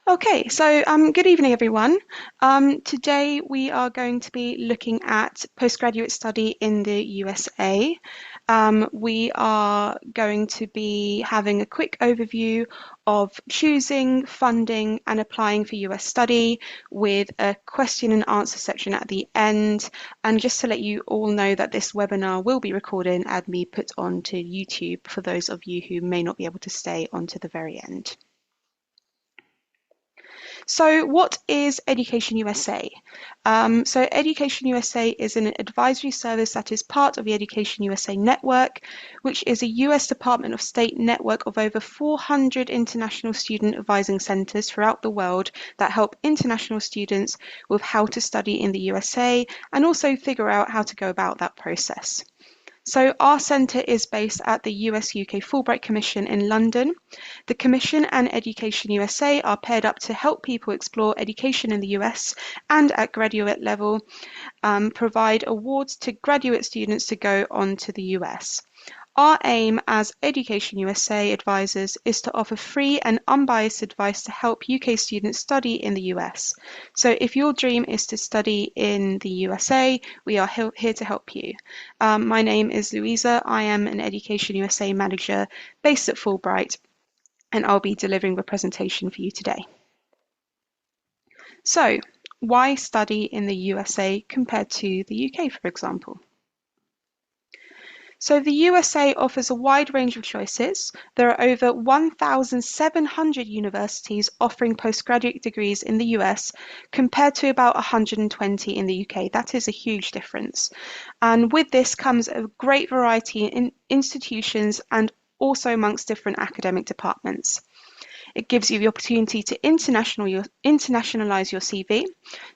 Okay, so good evening, everyone. Today we are going to be looking at postgraduate study in the USA. We are going to be having a quick overview of choosing, funding, and applying for US study with a question and answer section at the end. And just to let you all know that this webinar will be recorded and be put onto YouTube for those of you who may not be able to stay on to the very end. So what is Education USA? So Education USA is an advisory service that is part of the Education USA network, which is a US Department of State network of over 400 international student advising centers throughout the world that help international students with how to study in the USA and also figure out how to go about that process. So our centre is based at the US-UK Fulbright Commission in London. The Commission and Education USA are paired up to help people explore education in the US and at graduate level, provide awards to graduate students to go on to the US. Our aim as Education USA advisors is to offer free and unbiased advice to help UK students study in the US. So if your dream is to study in the USA, we are here to help you. My name is Louisa. I am an Education USA manager based at Fulbright, and I'll be delivering the presentation for you today. So, why study in the USA compared to the UK, for example? So the USA offers a wide range of choices. There are over 1,700 universities offering postgraduate degrees in the US compared to about 120 in the UK. That is a huge difference. And with this comes a great variety in institutions and also amongst different academic departments. It gives you the opportunity to internationalize your CV,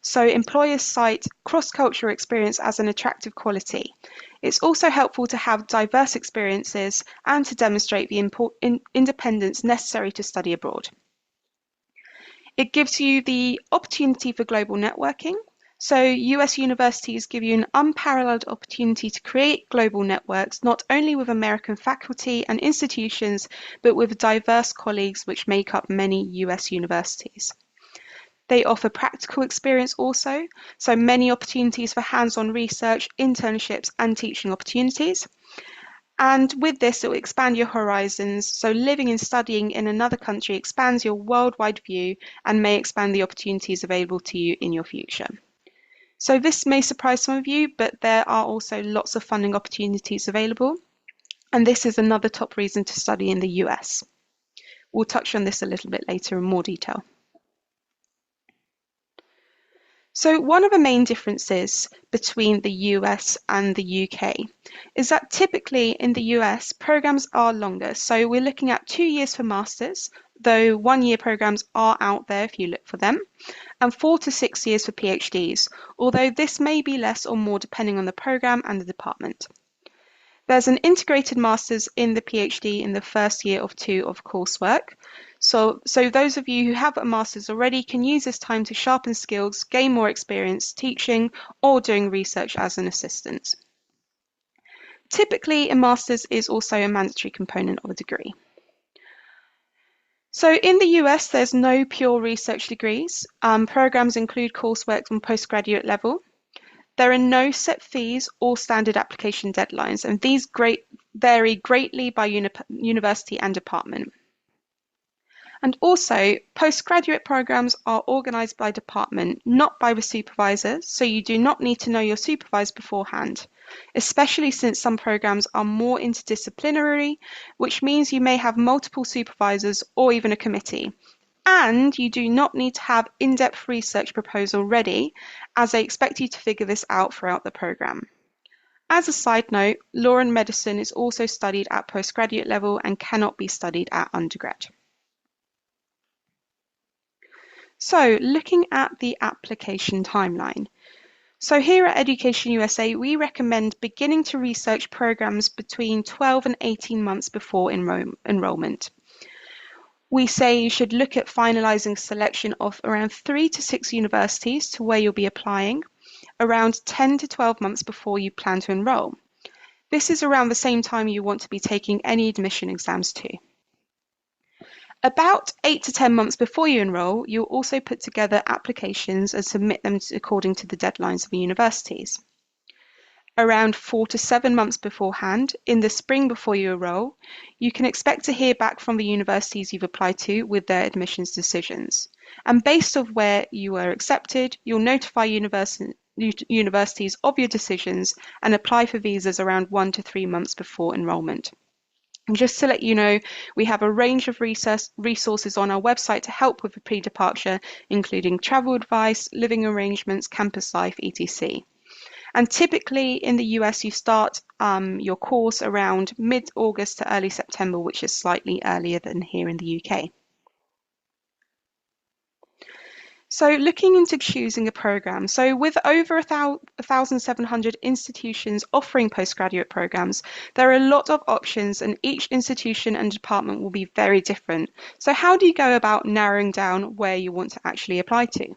so employers cite cross-cultural experience as an attractive quality. It's also helpful to have diverse experiences and to demonstrate the independence necessary to study abroad. It gives you the opportunity for global networking. So US universities give you an unparalleled opportunity to create global networks, not only with American faculty and institutions, but with diverse colleagues which make up many US universities. They offer practical experience also, so many opportunities for hands-on research, internships, and teaching opportunities. And with this, it will expand your horizons. So living and studying in another country expands your worldwide view and may expand the opportunities available to you in your future. So this may surprise some of you, but there are also lots of funding opportunities available. And this is another top reason to study in the US. We'll touch on this a little bit later in more detail. So one of the main differences between the US and the UK is that typically in the US, programs are longer. So we're looking at 2 years for masters, though 1-year programs are out there if you look for them, and 4 to 6 years for PhDs, although this may be less or more depending on the program and the department. There's an integrated master's in the PhD in the first year of 2 of coursework. So those of you who have a master's already can use this time to sharpen skills, gain more experience teaching or doing research as an assistant. Typically, a master's is also a mandatory component of a degree. So in the US, there's no pure research degrees. Programs include coursework on postgraduate level. There are no set fees or standard application deadlines, and these vary greatly by university and department. And also, postgraduate programs are organised by department, not by the supervisor, so you do not need to know your supervisor beforehand, especially since some programs are more interdisciplinary, which means you may have multiple supervisors or even a committee. And you do not need to have in-depth research proposal ready, as they expect you to figure this out throughout the program. As a side note, law and medicine is also studied at postgraduate level and cannot be studied at undergrad. So looking at the application timeline. So here at Education USA, we recommend beginning to research programs between 12 and 18 months before enrollment. We say you should look at finalising selection of around 3 to 6 universities to where you'll be applying, around 10 to 12 months before you plan to enrol. This is around the same time you want to be taking any admission exams too. About 8 to 10 months before you enroll, you'll also put together applications and submit them according to the deadlines of the universities. Around 4 to 7 months beforehand, in the spring before you enroll, you can expect to hear back from the universities you've applied to with their admissions decisions. And based on where you were accepted, you'll notify universities of your decisions and apply for visas around 1 to 3 months before enrolment. And just to let you know, we have a range of resources on our website to help with the pre-departure, including travel advice, living arrangements, campus life, etc. And typically in the US, you start your course around mid-August to early September, which is slightly earlier than here in the UK. So looking into choosing a program, so with over 1,700 institutions offering postgraduate programs, there are a lot of options and each institution and department will be very different. So how do you go about narrowing down where you want to actually apply to?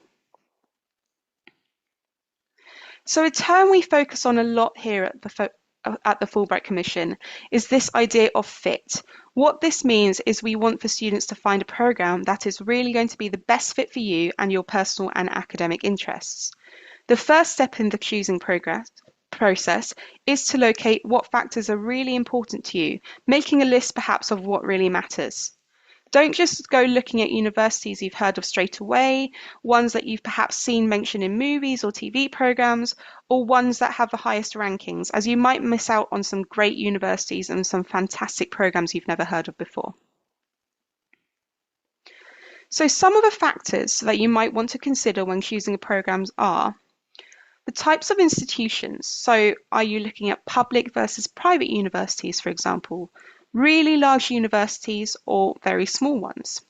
So a term we focus on a lot here at the Fulbright Commission is this idea of fit. What this means is we want for students to find a program that is really going to be the best fit for you and your personal and academic interests. The first step in the choosing process is to locate what factors are really important to you, making a list perhaps of what really matters. Don't just go looking at universities you've heard of straight away, ones that you've perhaps seen mentioned in movies or TV programs, or ones that have the highest rankings, as you might miss out on some great universities and some fantastic programs you've never heard of before. So some of the factors that you might want to consider when choosing programs are the types of institutions. So are you looking at public versus private universities, for example? Really large universities or very small ones.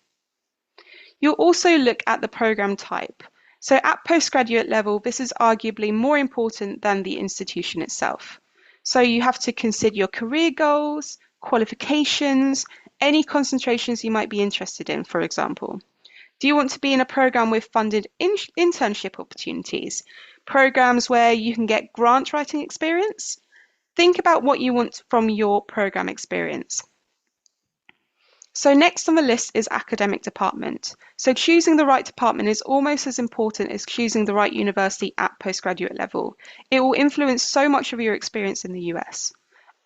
You'll also look at the program type. So at postgraduate level, this is arguably more important than the institution itself. So you have to consider your career goals, qualifications, any concentrations you might be interested in, for example. Do you want to be in a program with funded internship opportunities? Programs where you can get grant writing experience? Think about what you want from your program experience. So next on the list is academic department. So choosing the right department is almost as important as choosing the right university at postgraduate level. It will influence so much of your experience in the US.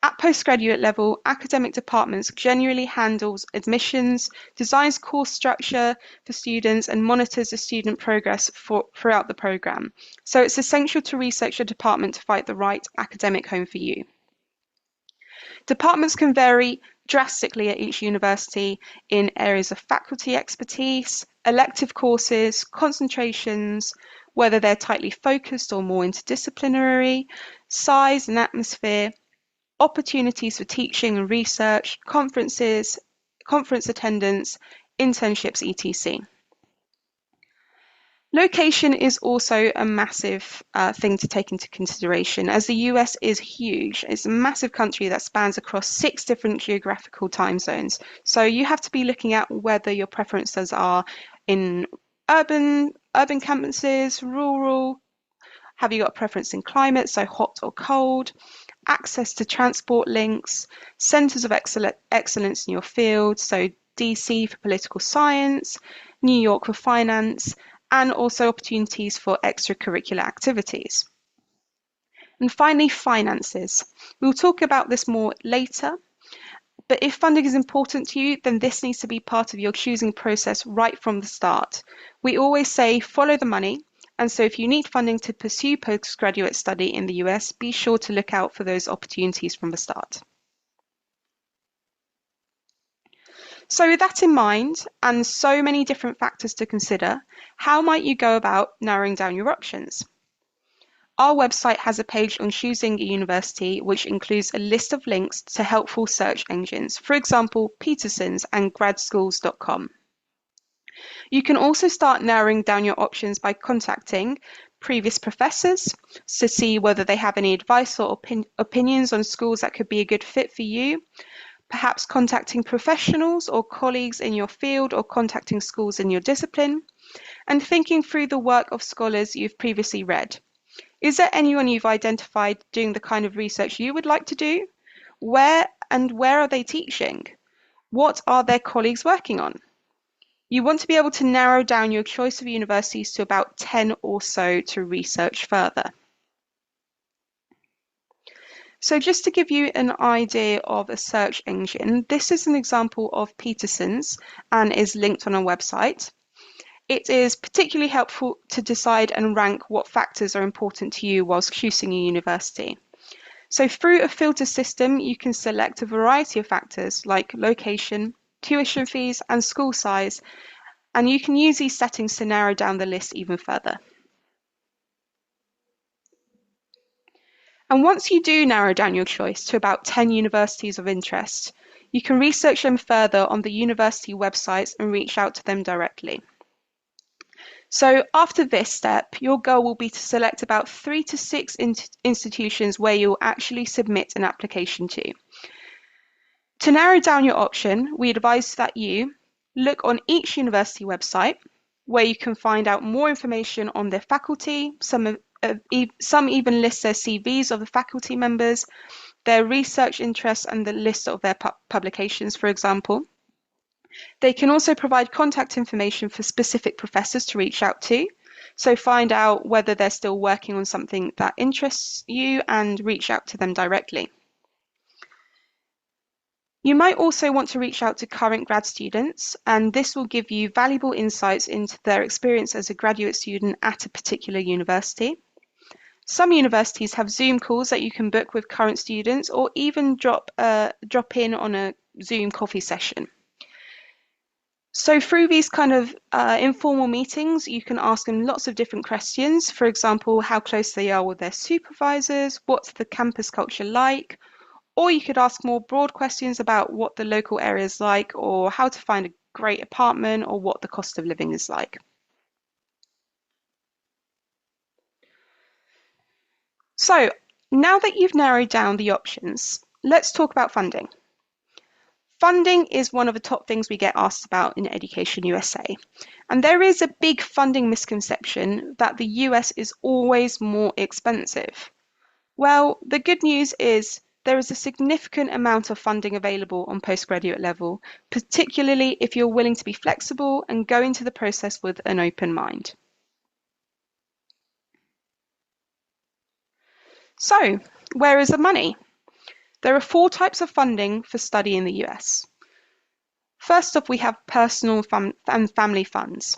At postgraduate level, academic departments generally handles admissions, designs course structure for students, and monitors the student progress throughout the program. So it's essential to research your department to find the right academic home for you. Departments can vary drastically at each university in areas of faculty expertise, elective courses, concentrations, whether they're tightly focused or more interdisciplinary, size and atmosphere, opportunities for teaching and research, conferences, conference attendance, internships, etc. Location is also a massive thing to take into consideration, as the US is huge. It's a massive country that spans across 6 different geographical time zones. So you have to be looking at whether your preferences are in urban campuses, rural. Have you got a preference in climate, so hot or cold? Access to transport links, centers of excellence in your field, so DC for political science, New York for finance, and also opportunities for extracurricular activities. And finally, finances. We'll talk about this more later, but if funding is important to you, then this needs to be part of your choosing process right from the start. We always say follow the money, and so if you need funding to pursue postgraduate study in the US, be sure to look out for those opportunities from the start. So with that in mind, and so many different factors to consider, how might you go about narrowing down your options? Our website has a page on choosing a university, which includes a list of links to helpful search engines, for example, Peterson's and gradschools.com. You can also start narrowing down your options by contacting previous professors to see whether they have any advice or opinions on schools that could be a good fit for you. Perhaps contacting professionals or colleagues in your field or contacting schools in your discipline, and thinking through the work of scholars you've previously read. Is there anyone you've identified doing the kind of research you would like to do? Where are they teaching? What are their colleagues working on? You want to be able to narrow down your choice of universities to about 10 or so to research further. So just to give you an idea of a search engine, this is an example of Peterson's and is linked on our website. It is particularly helpful to decide and rank what factors are important to you whilst choosing a university. So through a filter system, you can select a variety of factors like location, tuition fees, and school size, and you can use these settings to narrow down the list even further. And once you do narrow down your choice to about 10 universities of interest, you can research them further on the university websites and reach out to them directly. So after this step, your goal will be to select about 3 to 6 institutions where you'll actually submit an application to. To narrow down your option, we advise that you look on each university website, where you can find out more information on their faculty. Some even list their CVs of the faculty members, their research interests, and the list of their publications, for example. They can also provide contact information for specific professors to reach out to. So find out whether they're still working on something that interests you and reach out to them directly. You might also want to reach out to current grad students, and this will give you valuable insights into their experience as a graduate student at a particular university. Some universities have Zoom calls that you can book with current students, or even drop in on a Zoom coffee session. So through these kind of informal meetings, you can ask them lots of different questions. For example, how close they are with their supervisors, what's the campus culture like, or you could ask more broad questions about what the local area is like, or how to find a great apartment, or what the cost of living is like. So now that you've narrowed down the options, let's talk about funding. Funding is one of the top things we get asked about in Education USA. And there is a big funding misconception that the US is always more expensive. Well, the good news is there is a significant amount of funding available on postgraduate level, particularly if you're willing to be flexible and go into the process with an open mind. So, where is the money? There are 4 types of funding for study in the US. First off, we have personal and family funds.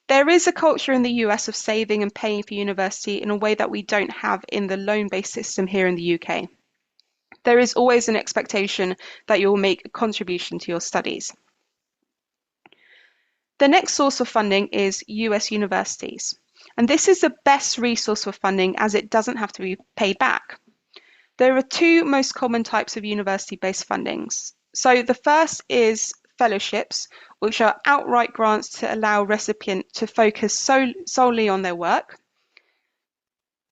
There is a culture in the US of saving and paying for university in a way that we don't have in the loan-based system here in the UK. There is always an expectation that you will make a contribution to your studies. The next source of funding is US universities. And this is the best resource for funding as it doesn't have to be paid back. There are 2 most common types of university-based fundings. So the first is fellowships, which are outright grants to allow recipients to focus solely on their work.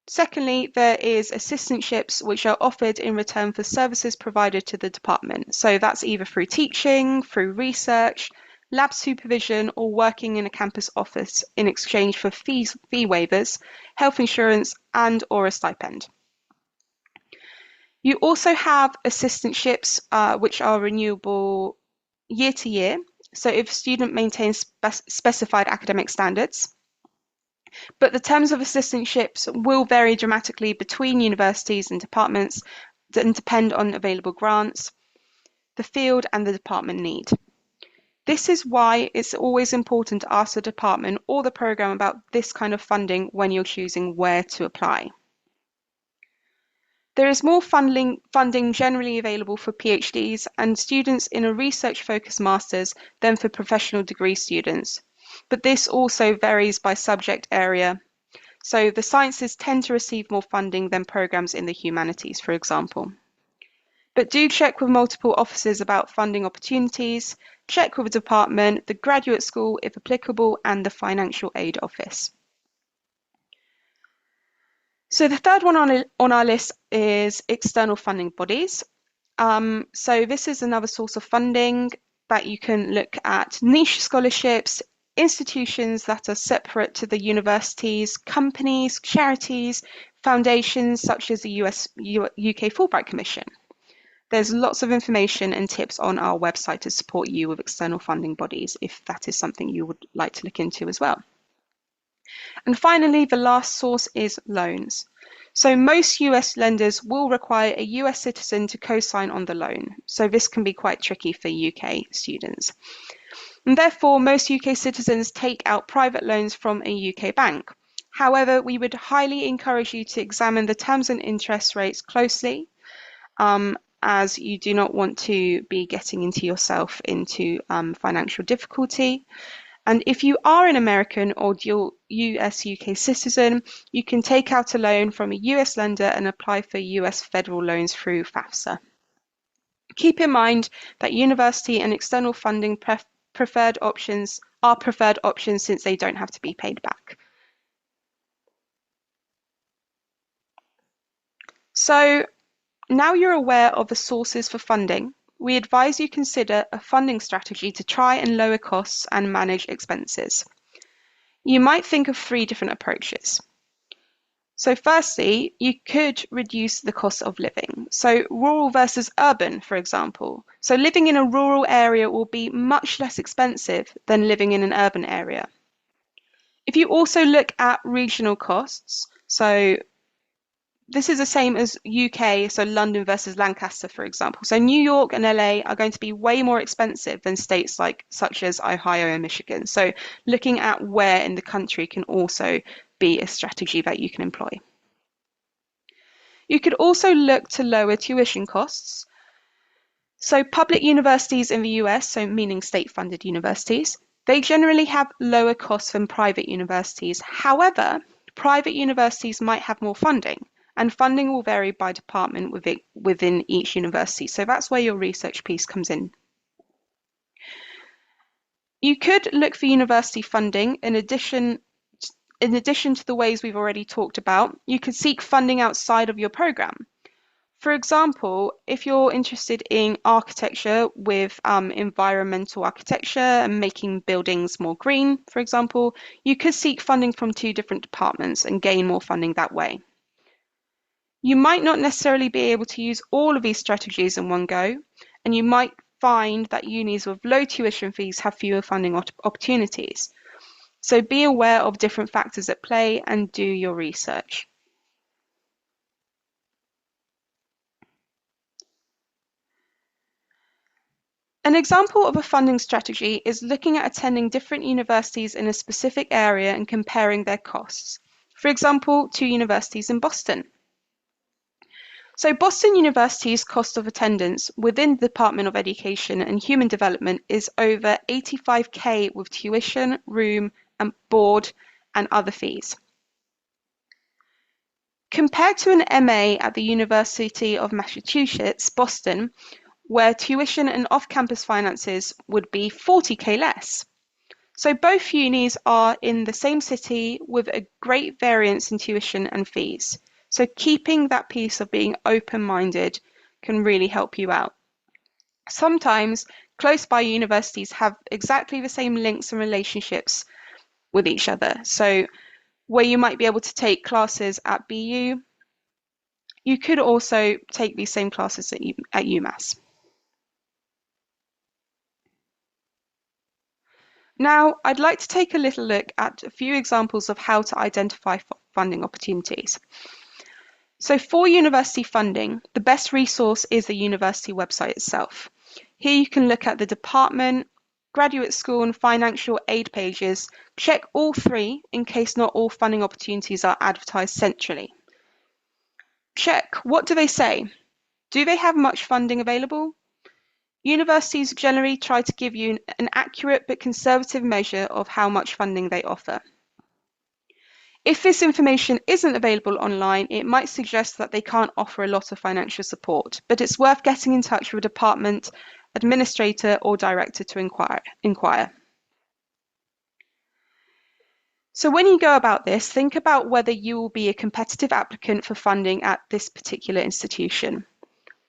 Secondly, there is assistantships, which are offered in return for services provided to the department. So that's either through teaching, through research, lab supervision, or working in a campus office in exchange for fee waivers, health insurance, and or a stipend. You also have assistantships, which are renewable year to year. So if a student maintains specified academic standards, but the terms of assistantships will vary dramatically between universities and departments and depend on available grants, the field, and the department need. This is why it's always important to ask the department or the program about this kind of funding when you're choosing where to apply. There is more funding generally available for PhDs and students in a research-focused master's than for professional degree students, but this also varies by subject area. So the sciences tend to receive more funding than programs in the humanities, for example. But do check with multiple offices about funding opportunities, check with the department, the graduate school if applicable, and the financial aid office. So the third one on our list is external funding bodies. So this is another source of funding that you can look at: niche scholarships, institutions that are separate to the universities, companies, charities, foundations such as the UK Fulbright Commission. There's lots of information and tips on our website to support you with external funding bodies if that is something you would like to look into as well. And finally, the last source is loans. So most US lenders will require a US citizen to co-sign on the loan. So this can be quite tricky for UK students. And therefore, most UK citizens take out private loans from a UK bank. However, we would highly encourage you to examine the terms and interest rates closely, as you do not want to be getting yourself into financial difficulty. And if you are an American or dual US-UK citizen, you can take out a loan from a US lender and apply for US federal loans through FAFSA. Keep in mind that university and external funding preferred options since they don't have to be paid back. So now you're aware of the sources for funding, we advise you consider a funding strategy to try and lower costs and manage expenses. You might think of 3 different approaches. So firstly, you could reduce the cost of living. So rural versus urban, for example. So living in a rural area will be much less expensive than living in an urban area. If you also look at regional costs, so this is the same as UK, so London versus Lancaster, for example. So New York and LA are going to be way more expensive than states such as Ohio and Michigan. So looking at where in the country can also be a strategy that you can employ. You could also look to lower tuition costs. So public universities in the US, so meaning state-funded universities, they generally have lower costs than private universities. However, private universities might have more funding, and funding will vary by department within each university. So that's where your research piece comes in. You could look for university funding in addition to the ways we've already talked about. You could seek funding outside of your program. For example, if you're interested in architecture with environmental architecture and making buildings more green, for example, you could seek funding from 2 different departments and gain more funding that way. You might not necessarily be able to use all of these strategies in one go, and you might find that unis with low tuition fees have fewer funding opportunities. So be aware of different factors at play and do your research. An example of a funding strategy is looking at attending different universities in a specific area and comparing their costs. For example, 2 universities in Boston. So Boston University's cost of attendance within the Department of Education and Human Development is over $85,000 with tuition, room, and board and other fees. Compared to an MA at the University of Massachusetts, Boston, where tuition and off-campus finances would be $40,000 less. So both unis are in the same city with a great variance in tuition and fees. So keeping that piece of being open-minded can really help you out. Sometimes close by universities have exactly the same links and relationships with each other. So where you might be able to take classes at BU, you could also take these same classes at UMass. Now, I'd like to take a little look at a few examples of how to identify funding opportunities. So for university funding, the best resource is the university website itself. Here you can look at the department, graduate school and financial aid pages. Check all 3 in case not all funding opportunities are advertised centrally. Check, what do they say? Do they have much funding available? Universities generally try to give you an accurate but conservative measure of how much funding they offer. If this information isn't available online, it might suggest that they can't offer a lot of financial support, but it's worth getting in touch with a department administrator or director to inquire. So when you go about this, think about whether you will be a competitive applicant for funding at this particular institution.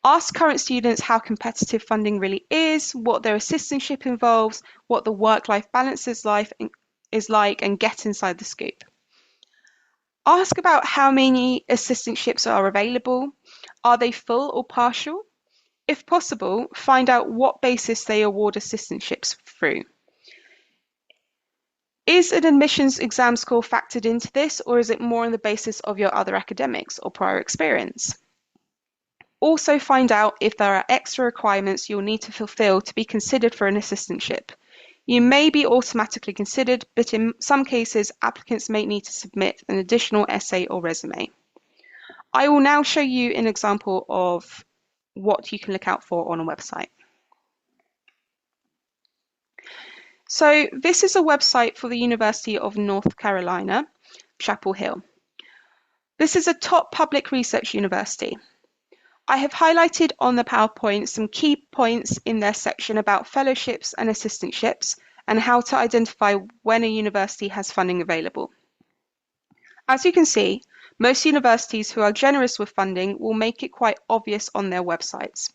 Ask current students how competitive funding really is, what their assistantship involves, what the work-life balance is like, and get inside the scoop. Ask about how many assistantships are available. Are they full or partial? If possible, find out what basis they award assistantships through. Is an admissions exam score factored into this, or is it more on the basis of your other academics or prior experience? Also find out if there are extra requirements you'll need to fulfill to be considered for an assistantship. You may be automatically considered, but in some cases, applicants may need to submit an additional essay or resume. I will now show you an example of what you can look out for on a website. So this is a website for the University of North Carolina, Chapel Hill. This is a top public research university. I have highlighted on the PowerPoint some key points in their section about fellowships and assistantships and how to identify when a university has funding available. As you can see, most universities who are generous with funding will make it quite obvious on their websites.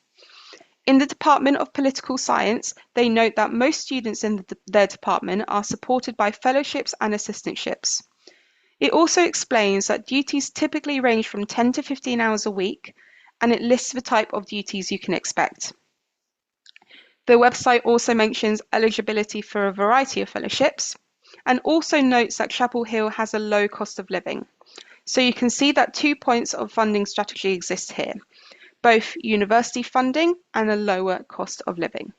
In the Department of Political Science, they note that most students in their department are supported by fellowships and assistantships. It also explains that duties typically range from 10 to 15 hours a week, and it lists the type of duties you can expect. The website also mentions eligibility for a variety of fellowships, and also notes that Chapel Hill has a low cost of living. So you can see that 2 points of funding strategy exist here, both university funding and a lower cost of living.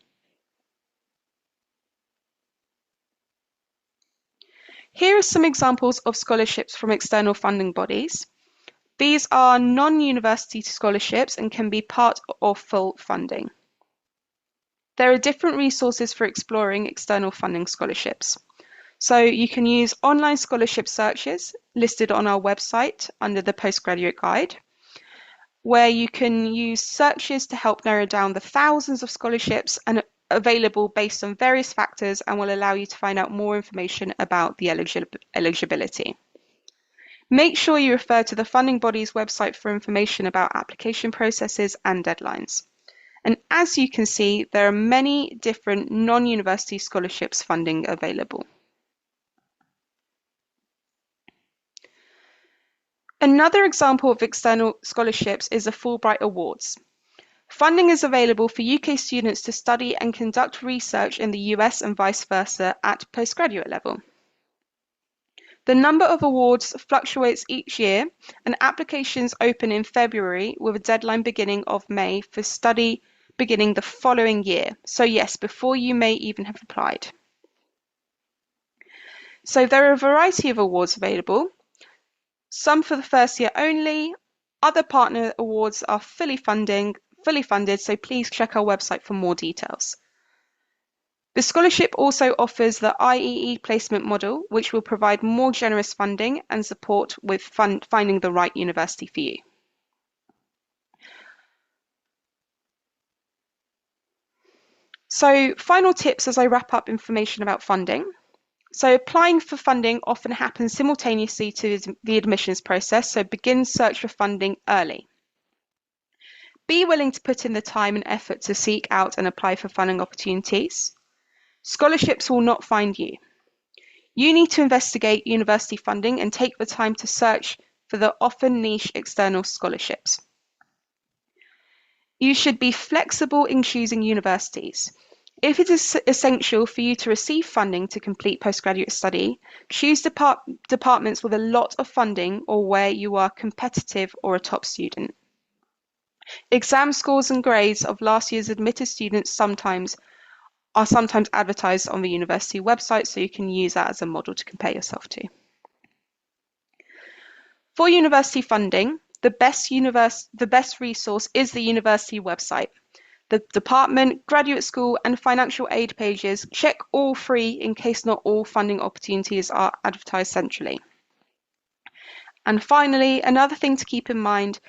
Here are some examples of scholarships from external funding bodies. These are non-university scholarships and can be part or full funding. There are different resources for exploring external funding scholarships. So you can use online scholarship searches listed on our website under the Postgraduate Guide, where you can use searches to help narrow down the thousands of scholarships and available based on various factors and will allow you to find out more information about the eligibility. Make sure you refer to the funding body's website for information about application processes and deadlines. And as you can see, there are many different non-university scholarships funding available. Another example of external scholarships is the Fulbright Awards. Funding is available for UK students to study and conduct research in the US and vice versa at postgraduate level. The number of awards fluctuates each year, and applications open in February with a deadline beginning of May for study beginning the following year. So yes, before you may even have applied. So there are a variety of awards available, some for the first year only. Other partner awards are fully funded, so please check our website for more details. The scholarship also offers the IEE placement model, which will provide more generous funding and support with finding the right university for you. So, final tips as I wrap up information about funding. So applying for funding often happens simultaneously to the admissions process, so begin search for funding early. Be willing to put in the time and effort to seek out and apply for funding opportunities. Scholarships will not find you. You need to investigate university funding and take the time to search for the often niche external scholarships. You should be flexible in choosing universities. If it is essential for you to receive funding to complete postgraduate study, choose departments with a lot of funding or where you are competitive or a top student. Exam scores and grades of last year's admitted students are sometimes advertised on the university website, so you can use that as a model to compare yourself to. For university funding, the best resource is the university website. The department, graduate school, and financial aid pages check all three in case not all funding opportunities are advertised centrally. And finally, another thing to keep in mind,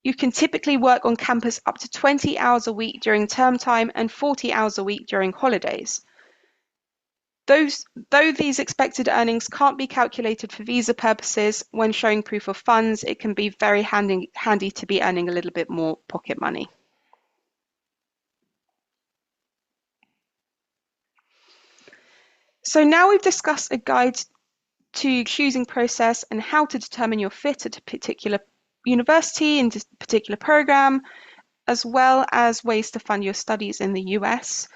you can typically work on campus up to 20 hours a week during term time and 40 hours a week during holidays. Though these expected earnings can't be calculated for visa purposes, when showing proof of funds, it can be very handy to be earning a little bit more pocket money. So now we've discussed a guide to choosing process and how to determine your fit at a particular university and a particular program. as well as ways to fund your studies in the US,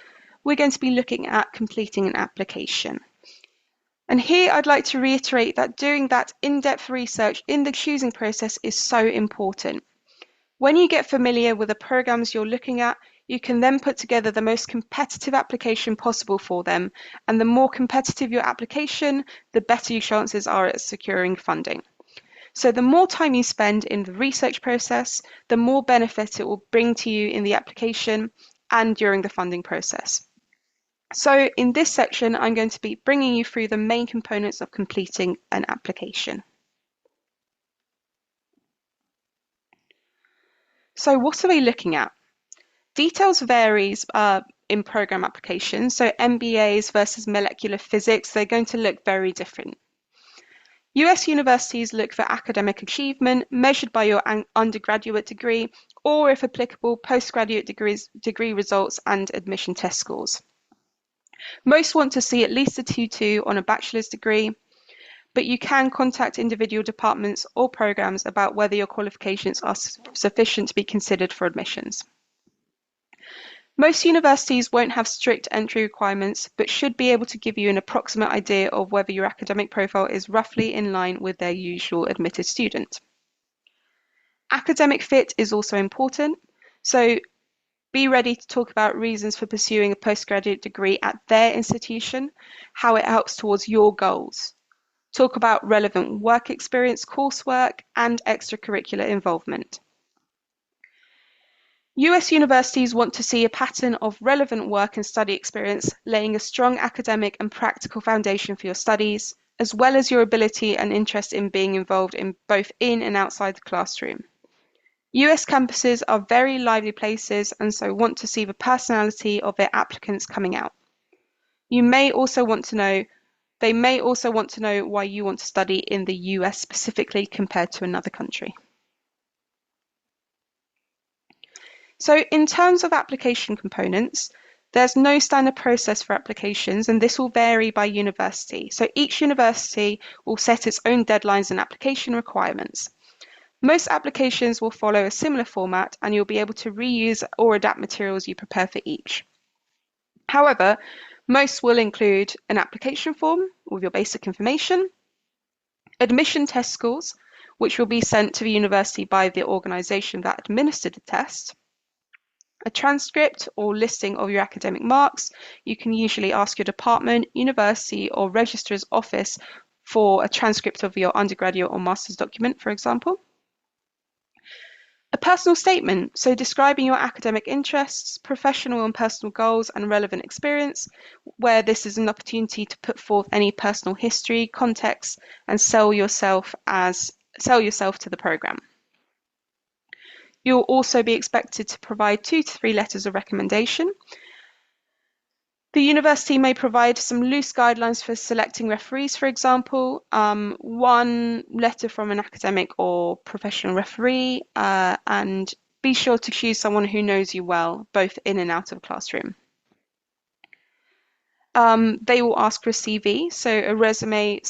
we're going to be looking at completing an application. And here I'd like to reiterate that doing that in-depth research in the choosing process is so important. When you get familiar with the programs you're looking at, you can then put together the most competitive application possible for them, and the more competitive your application, the better your chances are at securing funding. So the more time you spend in the research process, the more benefit it will bring to you in the application and during the funding process. So in this section, I'm going to be bringing you through the main components of completing an application. So what are we looking at? Details varies in program applications. So MBAs versus molecular physics, they're going to look very different. US universities look for academic achievement measured by your undergraduate degree, or if applicable, postgraduate degree results and admission test scores. Most want to see at least a 2.2 on a bachelor's degree, but you can contact individual departments or programs about whether your qualifications are sufficient to be considered for admissions. Most universities won't have strict entry requirements, but should be able to give you an approximate idea of whether your academic profile is roughly in line with their usual admitted student. Academic fit is also important, so be ready to talk about reasons for pursuing a postgraduate degree at their institution, how it helps towards your goals. Talk about relevant work experience, coursework, and extracurricular involvement. US universities want to see a pattern of relevant work and study experience, laying a strong academic and practical foundation for your studies, as well as your ability and interest in being involved in both in and outside the classroom. US campuses are very lively places and so want to see the personality of their applicants coming out. They may also want to know why you want to study in the US specifically compared to another country. So in terms of application components, there's no standard process for applications, and this will vary by university. So each university will set its own deadlines and application requirements. Most applications will follow a similar format, and you'll be able to reuse or adapt materials you prepare for each. However, most will include an application form with your basic information, admission test scores, which will be sent to the university by the organisation that administered the test, a transcript or listing of your academic marks. You can usually ask your department, university, or registrar's office for a transcript of your undergraduate or master's document, for example. A personal statement, so describing your academic interests, professional and personal goals, and relevant experience, where this is an opportunity to put forth any personal history, context, and sell yourself to the program. You'll also be expected to provide 2 to 3 letters of recommendation. The university may provide some loose guidelines for selecting referees, for example, 1 letter from an academic or professional referee, and be sure to choose someone who knows you well, both in and out of the classroom. They will ask for a CV, so a resume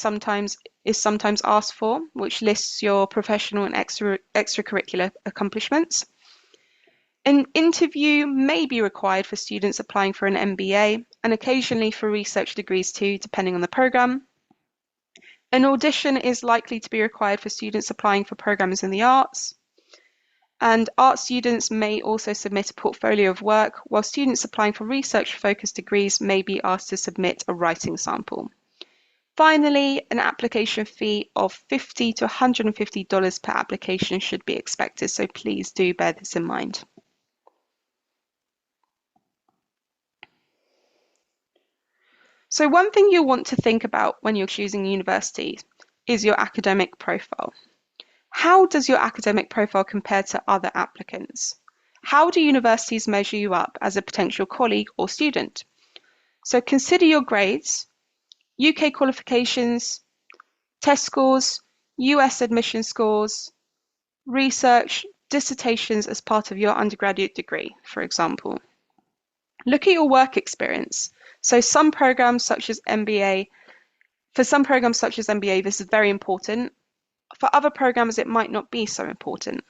is sometimes asked for, which lists your professional and extracurricular accomplishments. An interview may be required for students applying for an MBA, and occasionally for research degrees too, depending on the program. An audition is likely to be required for students applying for programs in the arts. And art students may also submit a portfolio of work, while students applying for research-focused degrees may be asked to submit a writing sample. Finally, an application fee of $50 to $150 per application should be expected, so please do bear this in mind. So one thing you'll want to think about when you're choosing university is your academic profile. How does your academic profile compare to other applicants? How do universities measure you up as a potential colleague or student? So consider your grades, UK qualifications, test scores, US admission scores, research, dissertations as part of your undergraduate degree, for example. Look at your work experience. So for some programs such as MBA, this is very important. For other programs, it might not be so important.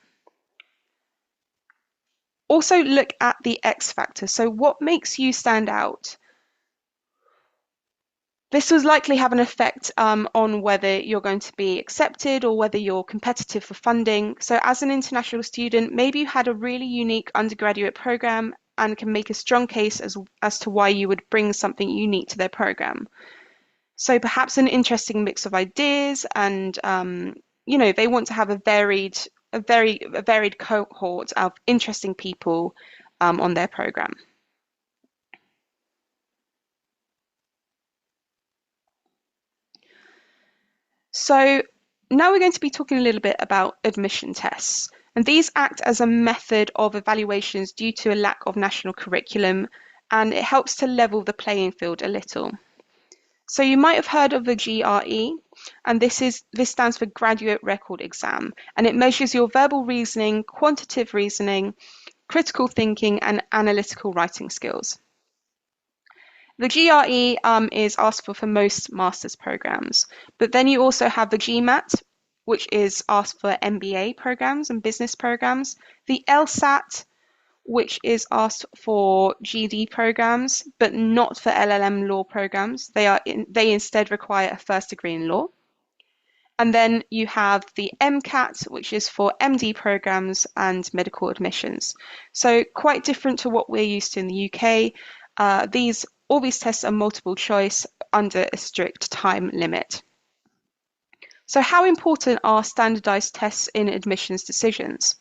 Also look at the X factor. So what makes you stand out? This will likely have an effect on whether you're going to be accepted or whether you're competitive for funding. So as an international student, maybe you had a really unique undergraduate program and can make a strong case as to why you would bring something unique to their program. So perhaps an interesting mix of ideas and, they want to have a varied cohort of interesting people on their program. So now we're going to be talking a little bit about admission tests. And these act as a method of evaluations due to a lack of national curriculum, and it helps to level the playing field a little. So you might have heard of the GRE, and this stands for Graduate Record Exam, and it measures your verbal reasoning, quantitative reasoning, critical thinking, and analytical writing skills. The GRE is asked for most master's programs, but then you also have the GMAT, which is asked for MBA programs and business programs, the LSAT, which is asked for GD programs, but not for LLM law programs. They instead require a first degree in law. And then you have the MCAT, which is for MD programs and medical admissions. So quite different to what we're used to in the UK. All these tests are multiple choice under a strict time limit. So how important are standardized tests in admissions decisions?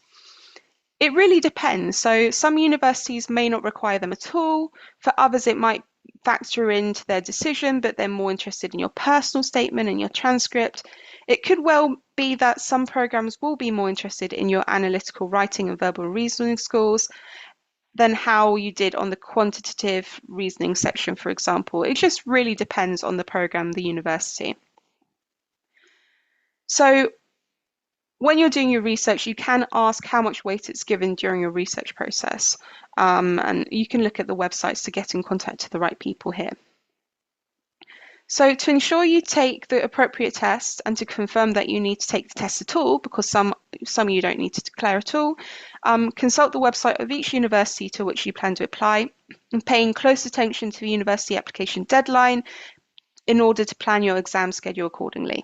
It really depends. So some universities may not require them at all. For others, it might factor into their decision, but they're more interested in your personal statement and your transcript. It could well be that some programs will be more interested in your analytical writing and verbal reasoning skills than how you did on the quantitative reasoning section, for example. It just really depends on the program, the university. So when you're doing your research, you can ask how much weight it's given during your research process. And you can look at the websites to get in contact with the right people here. So to ensure you take the appropriate test and to confirm that you need to take the test at all, because some you don't need to declare at all, consult the website of each university to which you plan to apply, and paying close attention to the university application deadline in order to plan your exam schedule accordingly.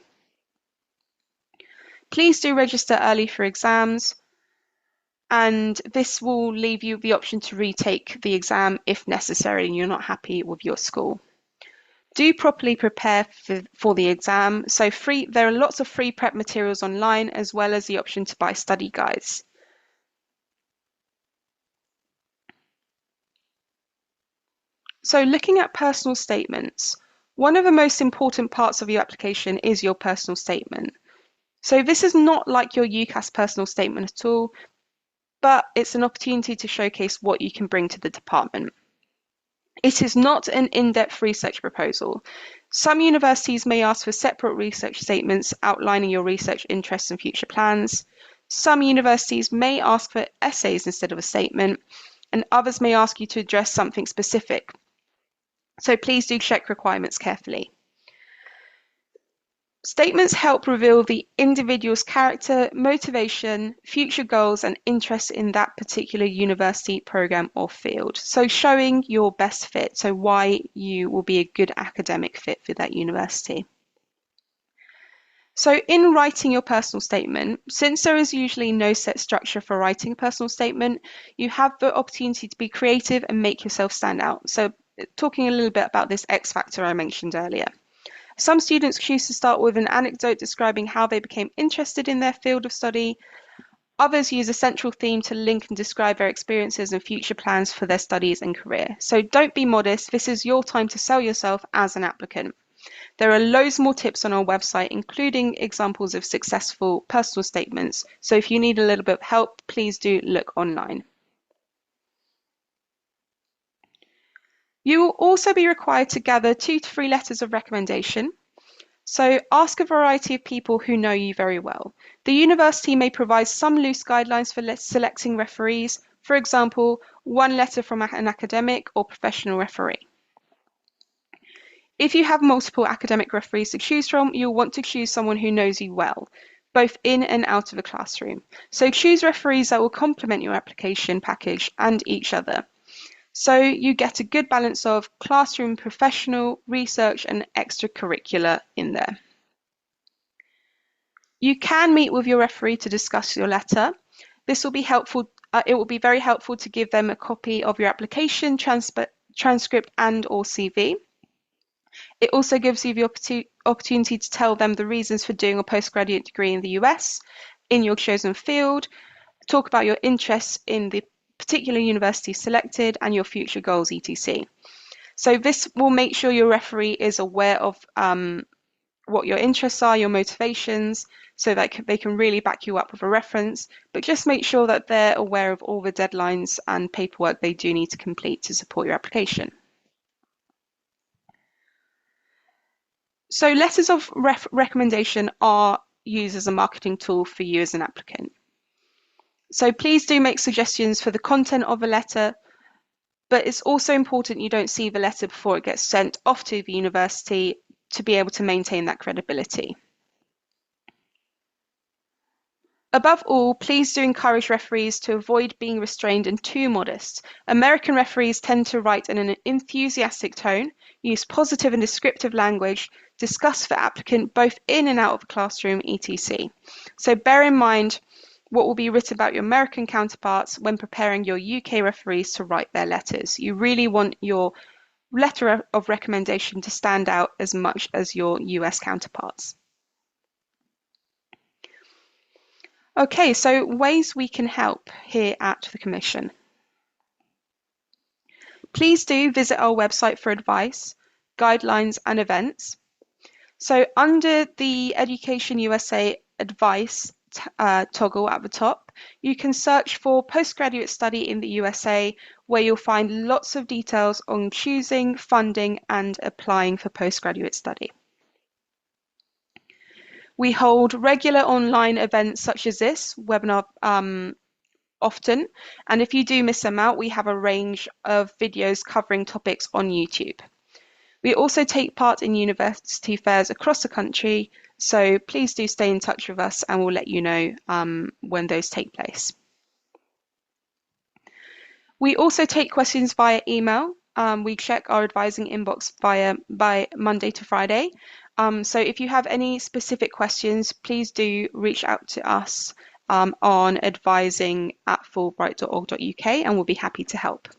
Please do register early for exams, and this will leave you the option to retake the exam if necessary and you're not happy with your score. Do properly prepare for the exam. So there are lots of free prep materials online, as well as the option to buy study guides. So looking at personal statements, one of the most important parts of your application is your personal statement. So this is not like your UCAS personal statement at all, but it's an opportunity to showcase what you can bring to the department. It is not an in-depth research proposal. Some universities may ask for separate research statements outlining your research interests and future plans. Some universities may ask for essays instead of a statement, and others may ask you to address something specific. So please do check requirements carefully. Statements help reveal the individual's character, motivation, future goals, and interest in that particular university, program, or field. So showing your best fit, so why you will be a good academic fit for that university. So in writing your personal statement, since there is usually no set structure for writing a personal statement, you have the opportunity to be creative and make yourself stand out. So talking a little bit about this X factor I mentioned earlier. Some students choose to start with an anecdote describing how they became interested in their field of study. Others use a central theme to link and describe their experiences and future plans for their studies and career. So don't be modest. This is your time to sell yourself as an applicant. There are loads more tips on our website, including examples of successful personal statements. So if you need a little bit of help, please do look online. You will also be required to gather 2 to 3 letters of recommendation. So ask a variety of people who know you very well. The university may provide some loose guidelines for selecting referees, for example, 1 letter from an academic or professional referee. If you have multiple academic referees to choose from, you'll want to choose someone who knows you well. both in and out of the classroom. So choose referees that will complement your application package and each other. So you get a good balance of classroom, professional, research, and extracurricular in there. You can meet with your referee to discuss your letter. This will be helpful. It will be very helpful to give them a copy of your application, transcript, and/or CV. It also gives you the opportunity to tell them the reasons for doing a postgraduate degree in the US in your chosen field, talk about your interests in the particular university selected and your future goals, etc. So this will make sure your referee is aware of what your interests are, your motivations, so that they can really back you up with a reference, but just make sure that they're aware of all the deadlines and paperwork they do need to complete to support your application. So letters of recommendation are used as a marketing tool for you as an applicant. So please do make suggestions for the content of a letter, but it's also important you don't see the letter before it gets sent off to the university to be able to maintain that credibility. Above all, please do encourage referees to avoid being restrained and too modest. American referees tend to write in an enthusiastic tone, use positive and descriptive language, discuss the applicant both in and out of the classroom, etc. So bear in mind what will be written about your American counterparts when preparing your UK referees to write their letters. You really want your letter of recommendation to stand out as much as your US counterparts. Okay, so ways we can help here at the Commission. Please do visit our website for advice, guidelines and events. So under the Education USA advice toggle at the top, you can search for postgraduate study in the USA, where you'll find lots of details on choosing, funding and applying for postgraduate study. We hold regular online events such as this webinar often, and if you do miss them out, we have a range of videos covering topics on YouTube. We also take part in university fairs across the country, so please do stay in touch with us and we'll let you know when those take place. We also take questions via email. We check our advising inbox by Monday to Friday. So if you have any specific questions, please do reach out to us on advising@fulbright.org.uk and we'll be happy to help.